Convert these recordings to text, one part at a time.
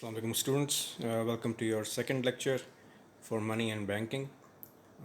Assalamu alaikum students, welcome to your second lecture for money and banking.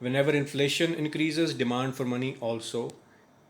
whenever inflation increases, demand for money also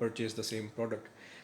purchase the same product।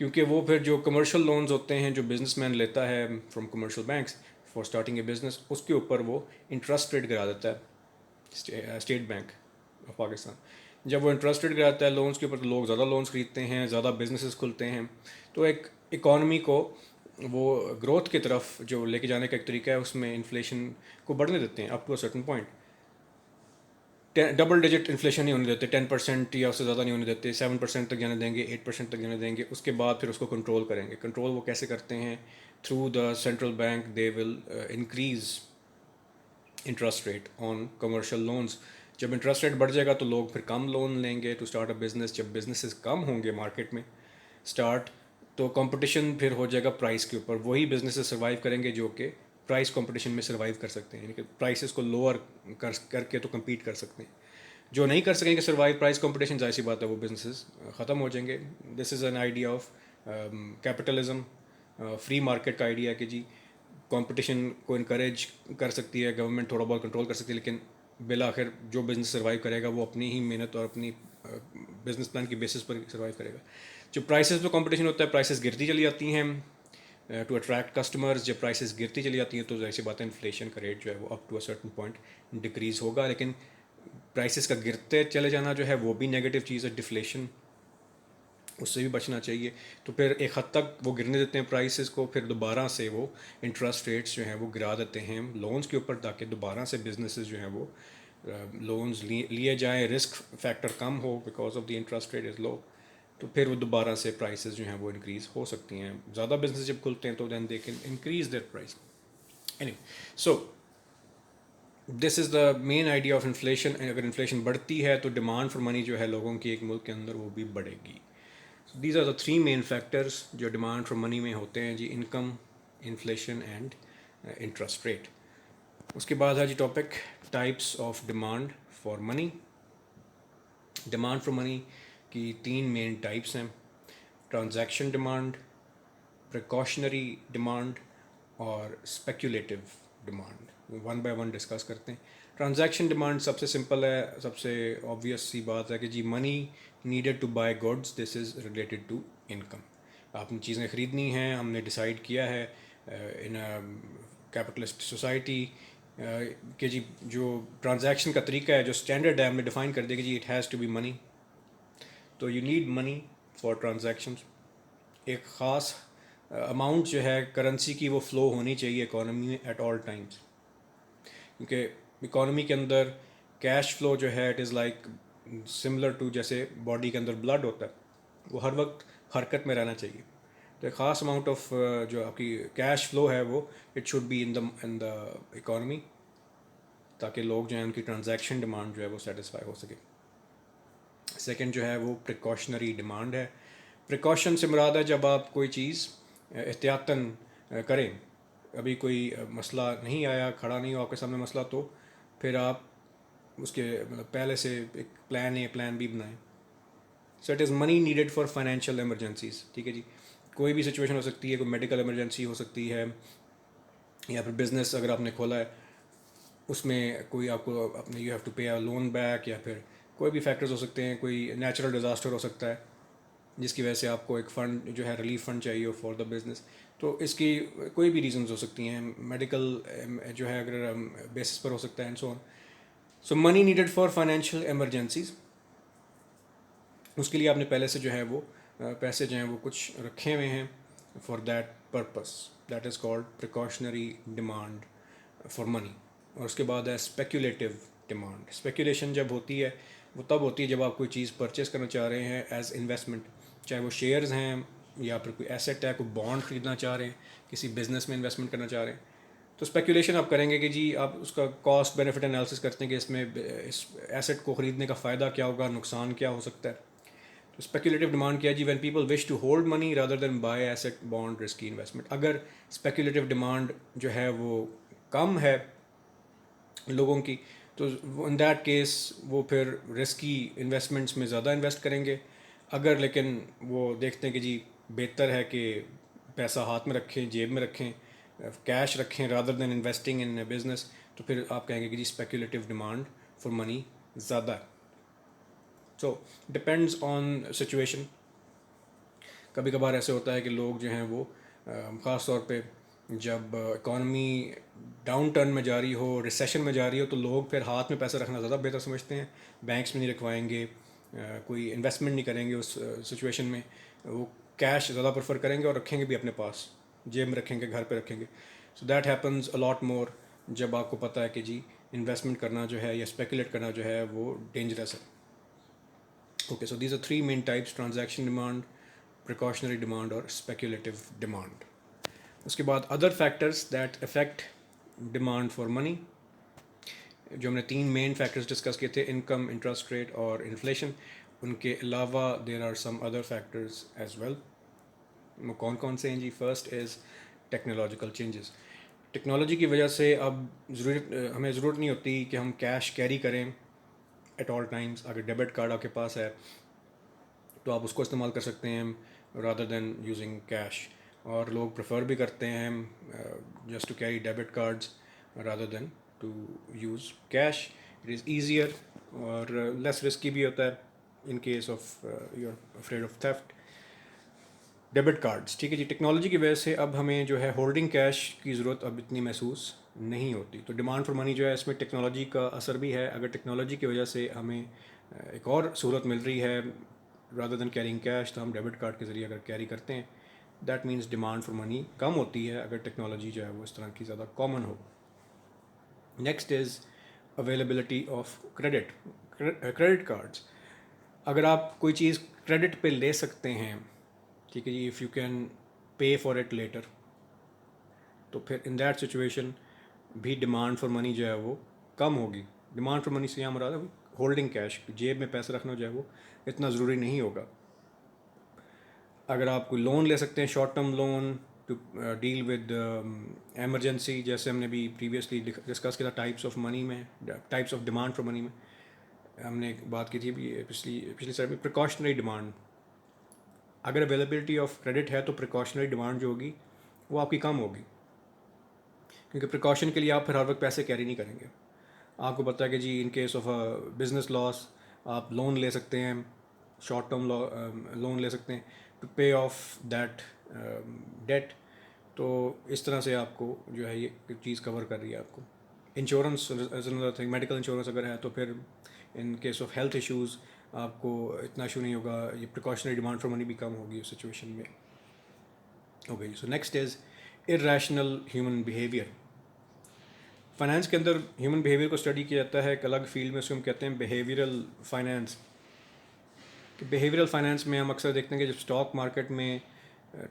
کیونکہ وہ پھر جو commercial loans ہوتے ہیں جو business man لیتا ہے from commercial banks for starting a business, اس کے اوپر وہ انٹرسٹ ریٹ گرا دیتا ہے اسٹیٹ بینک آف پاکستان. جب وہ انٹرسٹ ریٹ گراتا ہے لونس کے اوپر تو لوگ زیادہ لونس خریدتے ہیں، زیادہ بزنسز کھلتے ہیں. تو ایک اکانومی کو وہ گروتھ کی طرف جو لے کے جانے کا ایک طریقہ ہے، اس میں انفلیشن کو بڑھنے دیتے ہیں up to a certain point. Double digit inflation نہیں ہونے دیتے، 10% یا اس سے زیادہ نہیں ہونے دیتے، 7% تک جانے دیں گے، 8% تک جانے دیں گے. اس کے بعد پھر اس کو کنٹرول کریں گے. کنٹرول وہ کیسے کرتے ہیں؟ Through the central bank they will increase interest rate on commercial loans. جب انٹرسٹ ریٹ بڑھ جائے گا تو لوگ پھر کم لون لیں گے ٹو اسٹارٹ اے بزنس. جب بزنسز کم ہوں گے مارکیٹ میں اسٹارٹ، تو کمپٹیشن پھر ہو جائے گا پرائس کے اوپر. وہی بزنسز سروائیو کریں گے جو کہ پرائس کمپٹیشن میں سروائیو کر سکتے ہیں، یعنی کہ پرائسز کو لوور کر کے تو کمپیٹ کر سکتے ہیں. جو نہیں کر سکیں گے سروائیو پرائس کمپٹیشن، ظاہر سی بات ہے وہ بزنسز ختم ہو جائیں گے. This is an idea of capitalism, free market کا آئیڈیا ہے کہ جی کمپٹیشن کو انکریج کر سکتی ہے گورنمنٹ، تھوڑا بہت کنٹرول کر سکتی ہے، لیکن بالآخر جو بزنس سروائیو کرے گا وہ اپنی ہی محنت اور اپنی بزنس پلان کی بیسس پر سروائیو کرے گا. جو پرائسز پہ کمپٹیشن ہوتا ہے، پرائسز گرتی چلی جاتی ہیں ٹو اٹریکٹ کسٹمرز. جب پرائسز گرتی چلی جاتی ہیں تو ظاہر سی بات ہے انفلیشن کا ریٹ جو ہے وہ up to a certain point decrease ہوگا. لیکن پرائسز کا گرتے چلے جانا جو ہے وہ بھی نیگیٹو چیز ہے، ڈفلیشن، اس سے بھی بچنا چاہیے. تو پھر ایک حد تک وہ گرنے دیتے ہیں پرائسز کو، پھر دوبارہ سے وہ انٹرسٹ ریٹس جو ہیں وہ گرا دیتے ہیں لونز کے اوپر، تاکہ دوبارہ سے بزنسز جو ہیں وہ لونز لیے جائیں، رسک فیکٹر کم ہو because of the interest rate is low. تو پھر وہ دوبارہ سے پرائسز جو ہیں وہ انکریز ہو سکتی ہیں. زیادہ بزنس جب کھلتے ہیں تو then they can increase their price. Any so this is the main idea of inflation. اگر انفلیشن بڑھتی ہے تو ڈیمانڈ فار منی جو ہے لوگوں کی ایک ملک کے اندر وہ بھی بڑھے گی. These are the 3 main factors جو ڈیمانڈ فار منی میں ہوتے ہیں جی: income, inflation and interest rate. اس کے بعد ہے جی topic types of demand for money. Demand for money کی 3 مین ٹائپس ہیں: ٹرانزیکشن ڈیمانڈ، پریکاشنری ڈیمانڈ اور speculative demand. One by one discuss کرتے ہیں. ٹرانزیکشن ڈیمانڈ سب سے سمپل ہے، سب سے آبویس سی بات ہے کہ جی money needed to buy goods, this is related to income. آپ نے چیزیں خریدنی ہیں، ہم نے ڈیسائیڈ کیا ہے ان کیپٹلسٹ سوسائٹی کہ جی جو ٹرانزیکشن کا طریقہ ہے، جو اسٹینڈرڈ ہے، ہم نے ڈیفائن کر دیا کہ جی اٹ ہیز ٹو بی منی. تو you need money for transactions. ایک خاص اماؤنٹ جو ہے کرنسی کی وہ فلو ہونی چاہیے اکانومی میں ایٹ آل ٹائمس، کیونکہ اکانومی کے اندر کیش فلو جو ہے it is like similar to جیسے باڈی کے اندر بلڈ ہوتا ہے، وہ ہر وقت حرکت میں رہنا چاہیے. تو ایک خاص اماؤنٹ آف جو آپ کی کیش فلو ہے وہ it should be in the economy, تاکہ لوگ جو ہیں ان کی ٹرانزیکشن ڈیمانڈ جو ہے وہ سیٹسفائی ہو سکے. سیکنڈ جو ہے وہ پریکاشنری ڈیمانڈ ہے. پریکاشن سے مراد ہے جب آپ کوئی چیز احتیاطاً کریں. ابھی کوئی مسئلہ نہیں آیا، کھڑا نہیں ہو آپ کے سامنے مسئلہ، تو پھر آپ اس کے مطلب پہلے سے ایک پلان اے پلان بی بنائیں. So it is money needed for financial emergencies. ٹھیک ہے جی، کوئی بھی سچویشن ہو سکتی ہے، کوئی میڈیکل ایمرجنسی ہو سکتی ہے، یا پھر بزنس اگر آپ نے کھولا ہے اس میں کوئی آپ کو اپنے you have to pay loan back, یا پھر کوئی بھی فیکٹرز ہو سکتے ہیں، کوئی نیچرل ڈیزاسٹر ہو سکتا ہے جس کی وجہ سے آپ کو ایک فنڈ جو ہے ریلیف فنڈ چاہیے فار دا بزنس. تو اس کی کوئی بھی ریزنز ہو سکتی ہیں، میڈیکل جو ہے اگر بیسس پر ہو سکتا ہے and so on. So money needed for financial emergencies, اس کے لیے آپ نے پہلے سے جو ہے وہ پیسے جو ہیں وہ کچھ رکھے ہوئے ہیں for that purpose. That is called precautionary demand for منی. اور اس کے بعد ہے اسپیکولیٹو ڈیمانڈ. اسپیکولیشن جب ہوتی ہے وہ تب ہوتی ہے جب آپ کوئی چیز پرچیز کرنا چاہ رہے ہیں ایز انویسٹمنٹ، چاہے وہ شیئرز ہیں یا پھر کوئی ایسیٹ ہے، کوئی بانڈ خریدنا چاہ رہے ہیں، کسی بزنس میں انویسٹمنٹ کرنا چاہ رہے ہیں. تو اسپیکولیشن آپ کریں گے کہ جی آپ اس کا کاسٹ بینیفٹ انالیسس کرتے ہیں کہ اس میں اس ایسیٹ کو خریدنے کا فائدہ کیا ہوگا، نقصان کیا ہو سکتا ہے. تو اسپیکولیٹو ڈیمانڈ کیا جی when people wish to hold money rather than buy asset bond risky investment. اگر اسپیکولیٹو ڈیمانڈ جو ہے وہ کم ہے لوگوں کی، تو ان دیٹ کیس وہ پھر رسکی انویسٹمنٹس میں زیادہ انویسٹ کریں گے. اگر لیکن وہ دیکھتے ہیں کہ جی بہتر ہے کہ پیسہ ہاتھ میں رکھیں، جیب میں رکھیں، کیش رکھیں rather than investing in business, تو پھر آپ کہیں گے کہ جی اسپیکولیٹو ڈیمانڈ فار منی زیادہ ہے. سو ڈپینڈز آن سچویشن. کبھی کبھار ایسے ہوتا ہے کہ لوگ جو ہیں وہ خاص طور پہ جب اکانومی ڈاؤن ٹرن میں جاری ہو، ریسیشن میں جاری ہو، تو لوگ پھر ہاتھ میں پیسہ رکھنا زیادہ بہتر سمجھتے ہیں، بینکس میں نہیں رکھوائیں گے، کوئی انویسٹمنٹ نہیں کریں گے اس سچویشن میں، وہ کیش زیادہ پریفر کریں گے اور رکھیں گے بھی اپنے پاس، جیب میں رکھیں گے، گھر پہ رکھیں گے. So that happens a lot more جب آپ کو پتہ ہے کہ جی انویسٹمنٹ کرنا جو ہے یا اسپیکولیٹ کرنا جو ہے وہ ڈینجرس ہے. Okay, so these are 3 main types: transaction demand, precautionary demand اور اسپیکولیٹو ڈیمانڈ. اس کے بعد other factors that affect demand for money, جو ہم نے 3 مین فیکٹرز ڈسکس کیے تھے: انکم، انٹرسٹ ریٹ اور انفلیشن. ان کے علاوہ there are some other factors as well. وہ کون کون سے ہیں جی؟ First is technological changes. Technology کی وجہ سے اب ہمیں ضرورت نہیں ہوتی کہ ہم کیش کیری کریں ایٹ آل ٹائمس. اگر ڈیبٹ کارڈ آپ کے پاس ہے تو آپ اس کو استعمال کر سکتے ہیں رادر دین یوزنگ کیش. اور لوگ پریفر بھی کرتے ہیں just to carry debit cards rather than to use cash. It is easier اور لیس رسکی بھی ہوتا ہے in case of you are afraid of theft. Debit cards, ٹھیک ہے جی. ٹیکنالوجی کی وجہ سے اب ہمیں جو ہے ہولڈنگ کیش کی ضرورت اب اتنی محسوس نہیں ہوتی. تو ڈیمانڈ فار منی جو ہے اس میں ٹیکنالوجی کا اثر بھی ہے. اگر ٹیکنالوجی کی وجہ سے ہمیں ایک اور سہولت مل رہی ہے رادر دین کیرنگ کیش، تو ہم ڈیبٹ کارڈ کے ذریعے اگر کیری کرتے ہیں، that means demand for money کم ہوتی ہے اگر ٹیکنالوجی جو ہے وہ اس طرح کی زیادہ common who. Next is availability of credit cards. اگر آپ کوئی چیز کریڈٹ پہ لے سکتے ہیں، ٹھیک ہے جی، if you can pay for it later, تو پھر ان دیٹ سچویشن بھی ڈیمانڈ فار منی جو ہے وہ کم ہوگی. ڈیمانڈ فار منی سے یہاں مراد ہے ہولڈنگ کیش، جیب میں پیسہ رکھنا جو ہے وہ اتنا ضروری نہیں ہوگا. اگر آپ کوئی لون لے سکتے ہیں، short term loan to deal with emergency, جیسے ہم نے بھی پریویسلی ڈسکس کیا تھا ٹائپس آف منی میں، types of demand for money میں ہم نے بات کی تھی پچھلی سائڈ میں پریکاشنری ڈیمانڈ. اگر اویلیبلٹی آف کریڈٹ ہے تو پریکاشنری ڈیمانڈ جو ہوگی وہ آپ کی کم ہوگی، کیونکہ پریکاشن کے لیے آپ پھر ہر وقت پیسے کیری نہیں کریں گے. آپ کو پتہ ہے کہ جی ان کیس آف بزنس لاس آپ لون لے سکتے ہیں، شارٹ ٹرم لون لے سکتے ہیں to pay off that debt. تو اس طرح سے آپ کو جو ہے یہ چیز کور کر رہی ہے آپ کو. Insurance as another thing, medical insurance اگر ہے تو پھر ان کیس آف ہیلتھ ایشوز آپ کو اتنا ایشو نہیں ہوگا، یہ پریکاشنری ڈیمانڈ فار منی بھی کم ہوگی اس سچویشن میں. Okay, so next is irrational human behaviour. Finance کے اندر ہیومن بیہیویئر کو اسٹڈی کیا جاتا ہے ایک الگ فیلڈ میں، اس کو ہم کہتے ہیں بیہیویئرل فائنانس. کہ بیہیویئرل فائنانس میں ہم اکثر دیکھتے ہیں کہ جب اسٹاک مارکیٹ میں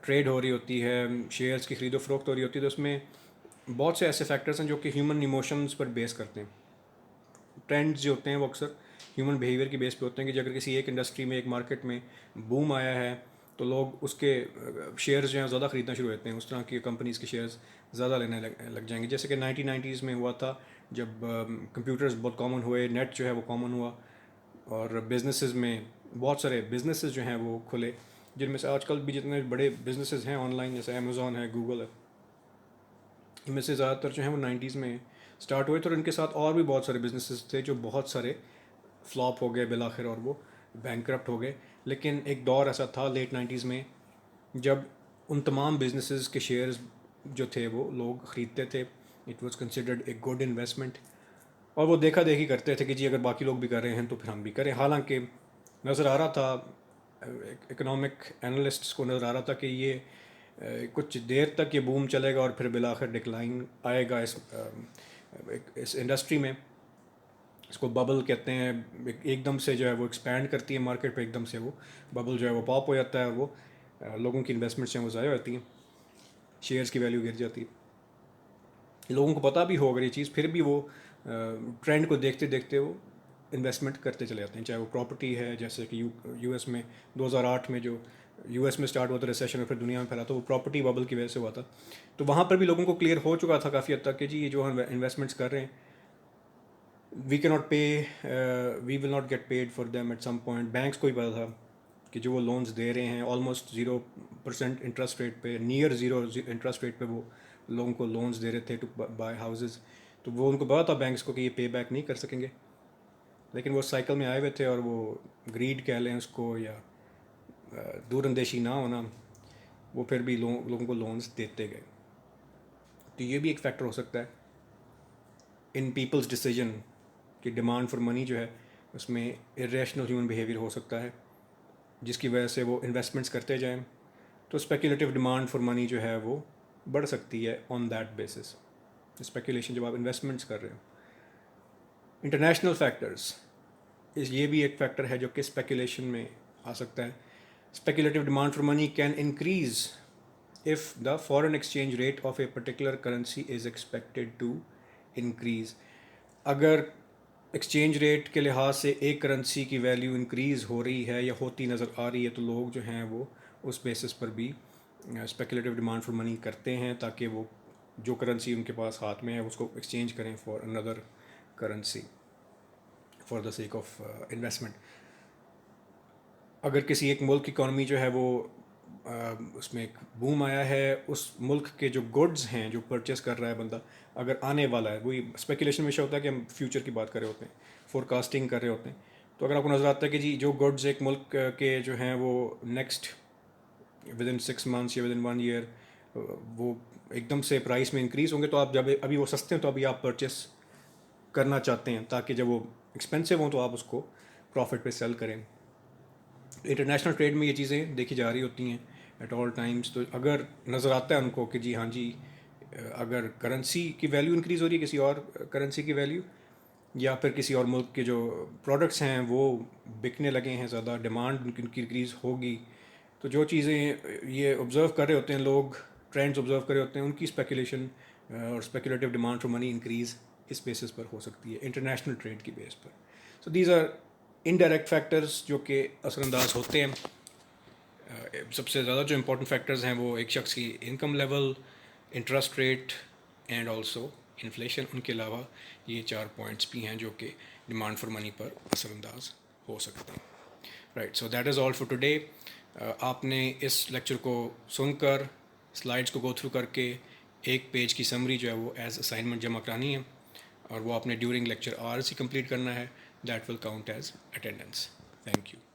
ٹریڈ ہو رہی ہوتی ہے، شیئرز کی خرید و فروخت ہو رہی ہوتی ہے، تو اس میں بہت سے ایسے فیکٹرز ہیں جو کہ ہیومن ایموشنز پر بیس کرتے ہیں. ٹرینڈز جو ہوتے ہیں وہ اکثر ہیومن بیہیویئر کی بیس پہ ہوتے ہیں کہ اگر کسی ایک انڈسٹری میں، ایک مارکیٹ میں بوم آیا ہے تو لوگ اس کے شیئرز جو ہیں زیادہ خریدنا شروع ہوتے ہیں، اس طرح کی کمپنیز کے شیئرز زیادہ لینے لگ جائیں گے. جیسے کہ 1990s میں ہوا تھا جب کمپیوٹرز بہت کامن ہوئے، نیٹ جو ہے وہ کامن ہوا، اور بزنسز میں بہت سارے بزنسز جو ہیں وہ کھلے، جن میں سے آج کل بھی جتنے بڑے بزنسز ہیں آن لائن، جیسے امیزون ہے، گوگل ہے، ان میں سے زیادہ تر جو ہیں وہ 90s میں اسٹارٹ ہوئے تھے. اور ان کے ساتھ اور بھی بہت سارے بزنسز تھے جو بہت سارے فلاپ ہو گئے بالآخر اور وہ بینکرپٹ ہو گئے. لیکن ایک دور ایسا تھا لیٹ 90s میں جب ان تمام بزنسز کے شیئرز جو تھے وہ لوگ خریدتے تھے. It was considered a good investment, اور وہ دیکھا دیکھی کرتے تھے کہ جی اگر باقی لوگ بھی کر رہے ہیں تو پھر ہم بھی کریں. حالانکہ نظر آ رہا تھا، اکنامک انالسٹس کو نظر آ رہا تھا کہ یہ کچھ دیر تک یہ بوم چلے گا اور پھر بالآخر ڈکلائن آئے گا اس انڈسٹری میں. اس کو ببل کہتے ہیں. ایک دم سے جو ہے وہ ایکسپینڈ کرتی ہے مارکیٹ پہ، ایک دم سے وہ ببل جو ہے وہ پاپ ہو جاتا ہے، اور وہ لوگوں کی انویسٹمنٹس ہیں وہ ضائع ہو جاتی ہیں، شیئرز کی ویلیو گر جاتی ہے. لوگوں کو پتہ بھی ہوگا یہ چیز، پھر بھی وہ ٹرینڈ کو دیکھتے دیکھتے وہ انویسٹمنٹ کرتے چلے جاتے ہیں. چاہے وہ پراپرٹی ہے، جیسے کہ یو ایس میں 2008 میں جو یو ایس میں اسٹارٹ ہوا تھا ریسیشن اور پھر دنیا میں پھیلا، تو وہ پراپرٹی ببل کی وجہ سے ہوا تھا. تو وہاں پر بھی لوگوں کو کلیئر ہو چکا تھا کافی حد تک کہ جی یہ جو ہم انویسٹمنٹس کر رہے ہیں، we can not pay, we will not get paid for them at some point. Banks کو بھی پتا تھا کہ جو وہ لونز دے رہے ہیں آلموسٹ 0% انٹرسٹ ریٹ پہ، نیئر 0 انٹرسٹ ریٹ پہ وہ لوگوں کو لونز دے رہے تھے ٹو بائی ہاؤزز. تو وہ ان کو پتا تھا بینکس کو کہ یہ پے بیک نہیں کر سکیں گے، لیکن وہ سائیکل میں آئے ہوئے تھے اور وہ گریڈ کہہ لیں اس کو، یا دور اندیشی نہ ہونا، وہ پھر بھی لوگوں کو لونز دیتے گئے. تو یہ بھی ایک فیکٹر ہو سکتا ہے ان پیپلز ڈیسیجن کہ ڈیمانڈ فار منی جو ہے اس میں ارریشنل ہیومن بیہیویئر ہو سکتا ہے جس کی وجہ سے وہ انویسٹمنٹس کرتے جائیں. تو اسپیکولیٹو ڈیمانڈ فار منی جو ہے وہ بڑھ سکتی ہے آن دیٹ بیسس. اسپیکولیشن جب آپ انویسٹمنٹس کر رہے ہو. انٹرنیشنل فیکٹرز، یہ بھی ایک فیکٹر ہے جو کہ اسپیکولیشن میں آ سکتا ہے. Speculative demand for money can increase if the foreign exchange rate of a particular currency is expected to increase. اگر ایکسچینج ریٹ کے لحاظ سے ایک کرنسی کی ویلیو انکریز ہو رہی ہے یا ہوتی نظر آ رہی ہے تو لوگ جو ہیں وہ اس بیسس پر بھی اسپیکولیٹو ڈیمانڈ فار منی کرتے ہیں تاکہ وہ جو کرنسی ان کے پاس ہاتھ میں ہے اس کو ایکسچینج کریں for another currency for the sake of investment. اگر کسی ایک ملک کی اکانومی جو ہے وہ اس میں ایک بوم آیا ہے، اس ملک کے جو گڈز ہیں جو پرچیز کر رہا ہے بندہ اگر آنے والا ہے، وہی اسپیکولیشن میں ہوتا ہے کہ ہم فیوچر کی بات کر رہے ہوتے ہیں، فور کاسٹنگ کر رہے ہوتے ہیں. تو اگر آپ کو نظر آتا ہے کہ جی جو گڈز ایک ملک کے جو ہیں وہ نیکسٹ ود ان 6 months یا ود ان 1 year وہ ایک دم سے پرائس میں انکریز ہوں گے، تو آپ جب ابھی وہ سستے ہیں تو ابھی آپ پرچیز کرنا چاہتے ہیں تاکہ جب وہ ایکسپینسو ہوں تو آپ اس کو پروفٹ پہ سیل کریں. انٹرنیشنل ٹریڈ میں یہ چیزیں دیکھی جا رہی ہوتی ہیں ایٹ آل ٹائمس. تو اگر نظر آتا ہے ان کو کہ جی ہاں جی اگر کرنسی کی ویلیو انکریز ہو رہی ہے، کسی اور کرنسی کی ویلیو یا پھر کسی اور ملک کے جو پروڈکٹس ہیں وہ بکنے لگے ہیں، زیادہ ڈیمانڈ ان کی انکریز ہوگی، تو جو چیزیں یہ آبزرو کر رہے ہوتے ہیں لوگ، ٹرینڈز آبزرو کر رہے ہوتے ہیں، ان کی اسپیکولیشن اور speculative demand for money increase اس بیسس پر ہو سکتی ہے انٹرنیشنل ٹریڈ کی بیس پر. So these are indirect factors جو کہ اثر انداز ہوتے ہیں. سب سے زیادہ جو امپورٹنٹ فیکٹرز ہیں وہ ایک شخص کی income level, interest rate and also inflation. ان کے علاوہ یہ 4 پوائنٹس بھی ہیں جو کہ ڈیمانڈ فار منی پر اثر انداز ہو سکتے ہیں. Right, so that is all for today. آپ نے اس لیکچر کو سن کر سلائڈس کو گو تھرو کر کے ایک پیج کی سمری جو ہے وہ ایز اسائنمنٹ جمع کرانی ہے اور وہ آپ نے ڈیورنگ لیکچر آرز ہی کمپلیٹ کرنا ہے. That will count as attendance. Thank you.